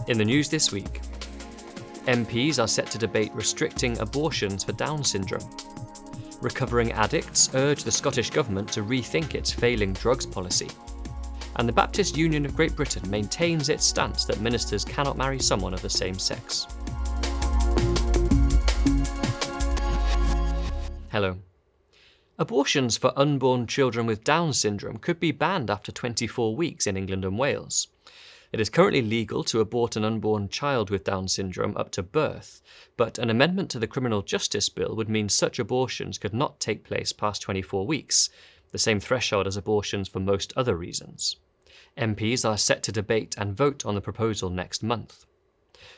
In the news this week, MPs are set to debate restricting abortions for Down syndrome. Recovering addicts urge the Scottish Government to rethink its failing drugs policy. And the Baptist Union of Great Britain maintains its stance that ministers cannot marry someone of the same sex. Hello. Abortions for unborn children with Down syndrome could be banned after 24 weeks in England and Wales. It is currently legal to abort an unborn child with Down syndrome up to birth, but an amendment to the Criminal Justice Bill would mean such abortions could not take place past 24 weeks, the same threshold as abortions for most other reasons. MPs are set to debate and vote on the proposal next month.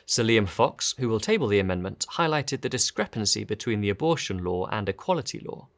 Sir Liam Fox, who will table the amendment, highlighted the discrepancy between the abortion law and equality law.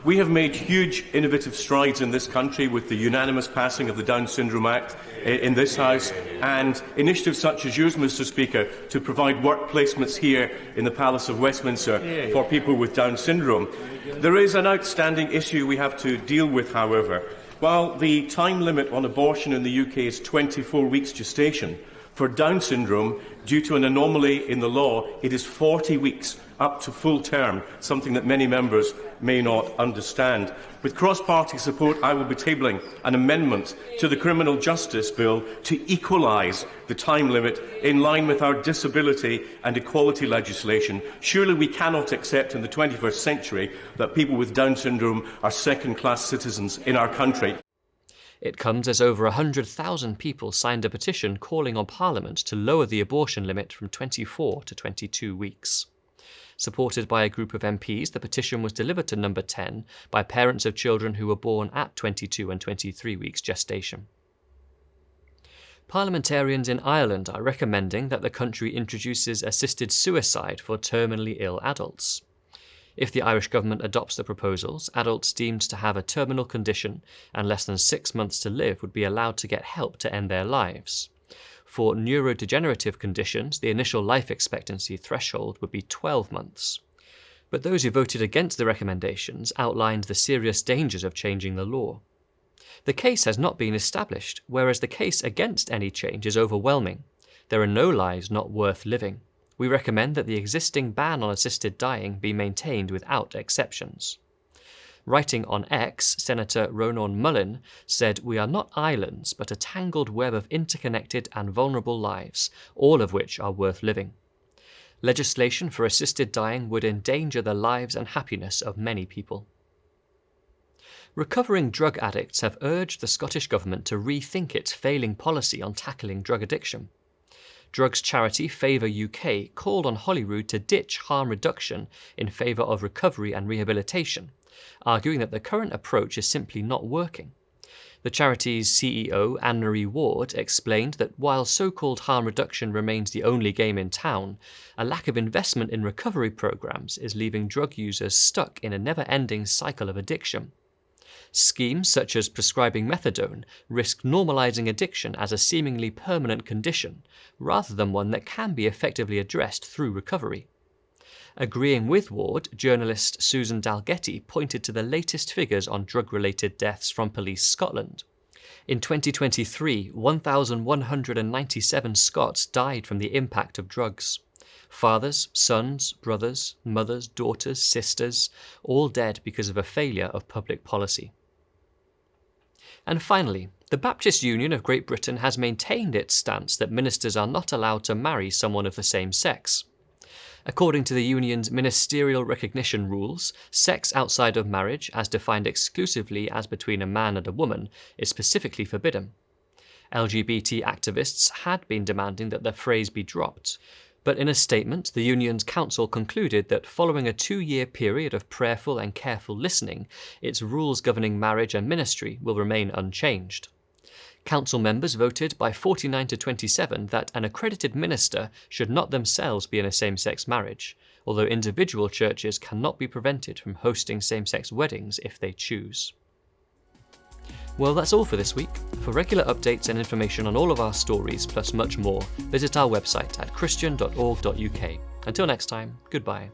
We have made huge innovative strides in this country with the unanimous passing of the Down Syndrome Act in this House and initiatives such as yours, Mr Speaker, to provide work placements here in the Palace of Westminster for people with Down syndrome. There is an outstanding issue we have to deal with, however. While the time limit on abortion in the UK is 24 weeks gestation, for Down syndrome, due to an anomaly in the law, it is 40 weeks up to full term, something that many members may not understand. With cross-party support, I will be tabling an amendment to the Criminal Justice Bill to equalise the time limit in line with our disability and equality legislation. Surely we cannot accept in the 21st century that people with Down syndrome are second-class citizens in our country. It comes as over 100,000 people signed a petition calling on Parliament to lower the abortion limit from 24 to 22 weeks. Supported by a group of MPs, the petition was delivered to Number 10 by parents of children who were born at 22 and 23 weeks gestation. Parliamentarians in Ireland are recommending that the country introduces assisted suicide for terminally ill adults. If the Irish government adopts the proposals, adults deemed to have a terminal condition and less than 6 months to live would be allowed to get help to end their lives. For neurodegenerative conditions, the initial life expectancy threshold would be 12 months. But those who voted against the recommendations outlined the serious dangers of changing the law. The case has not been established, whereas the case against any change is overwhelming. There are no lives not worth living. We recommend that the existing ban on assisted dying be maintained without exceptions. Writing on X, Senator Ronan Mullin said, "We are not islands, but a tangled web of interconnected and vulnerable lives, all of which are worth living. Legislation for assisted dying would endanger the lives and happiness of many people." Recovering drug addicts have urged the Scottish Government to rethink its failing policy on tackling drug addiction. Drugs charity Favour UK called on Holyrood to ditch harm reduction in favour of recovery and rehabilitation, arguing that the current approach is simply not working. The charity's CEO, Anne-Marie Ward, explained that while so-called harm reduction remains the only game in town, a lack of investment in recovery programmes is leaving drug users stuck in a never-ending cycle of addiction. Schemes such as prescribing methadone risk normalising addiction as a seemingly permanent condition, rather than one that can be effectively addressed through recovery. Agreeing with Ward, journalist Susan Dalgetty pointed to the latest figures on drug-related deaths from Police Scotland. In 2023, 1,197 Scots died from the impact of drugs. Fathers, sons, brothers, mothers, daughters, sisters, all dead because of a failure of public policy. And finally, the Baptist Union of Great Britain has maintained its stance that ministers are not allowed to marry someone of the same sex. According to the union's ministerial recognition rules, sex outside of marriage, as defined exclusively as between a man and a woman, is specifically forbidden. LGBT activists had been demanding that the phrase be dropped, but in a statement, the union's council concluded that following a 2-year period of prayerful and careful listening, its rules governing marriage and ministry will remain unchanged. Council members voted by 49 to 27 that an accredited minister should not themselves be in a same-sex marriage, although individual churches cannot be prevented from hosting same-sex weddings if they choose. Well, that's all for this week. For regular updates and information on all of our stories, plus much more, visit our website at christian.org.uk. Until next time, goodbye.